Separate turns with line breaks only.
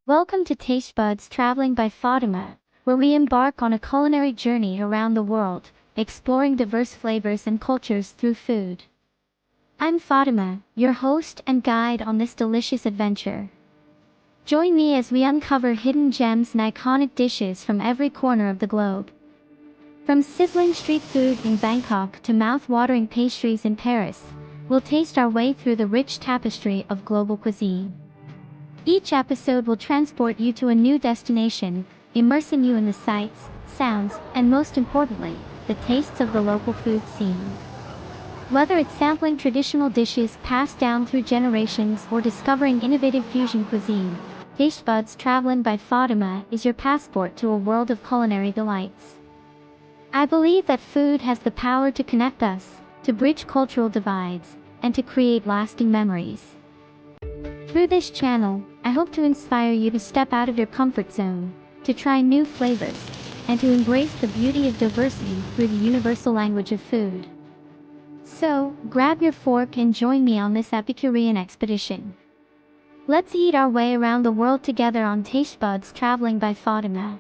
Welcome to Tastebuds Travelling by Fatima, where we embark on a culinary journey around the world, exploring diverse flavors and cultures through food. I'm Fatima, your host and guide on this delicious adventure. Join me as we uncover hidden gems and iconic dishes from every corner of the globe. From sizzling street food in Bangkok to mouth-watering pastries in Paris, we'll taste our way through the rich tapestry of global cuisine. Each episode will transport you to a new destination, immersing you in the sights, sounds, and most importantly, the tastes of the local food scene. Whether it's sampling traditional dishes passed down through generations or discovering innovative fusion cuisine, Tastebuds Travelling by Fatima is your passport to a world of culinary delights. I believe that food has the power to connect us, to bridge cultural divides, and to create lasting memories. Through this channel, I hope to inspire you to step out of your comfort zone, to try new flavors, and to embrace the beauty of diversity through the universal language of food. So, grab your fork and join me on this Epicurean expedition. Let's eat our way around the world together on Tastebuds Travelling by Fatima.